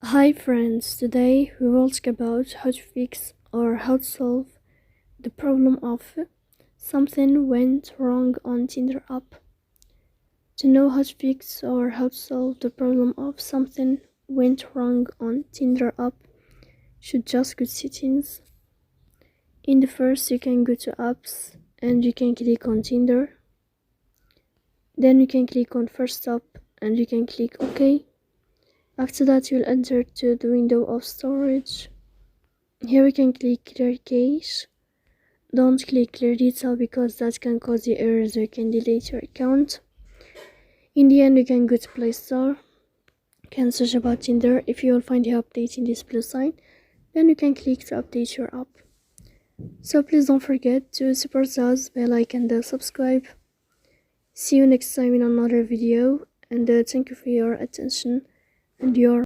Hi friends, today we will talk about how to fix or how to solve the problem of something went wrong on Tinder app. To know how to fix or how to solve the problem of something went wrong on Tinder app, should just go to settings. In the first you can go to apps and you can click on Tinder. Then you can click on first stop and you can click OK. After that you'll enter to the window of storage. Here we can click clear cache. Don't click clear detail because that can cause you errors or you can delete your account. In the end you can go to Play Store, you can search about Tinder. If you will find the update in this blue sign, then you can click to update your app. So please don't forget to support us by like and subscribe. See you next time in another video, and thank you for your attention and your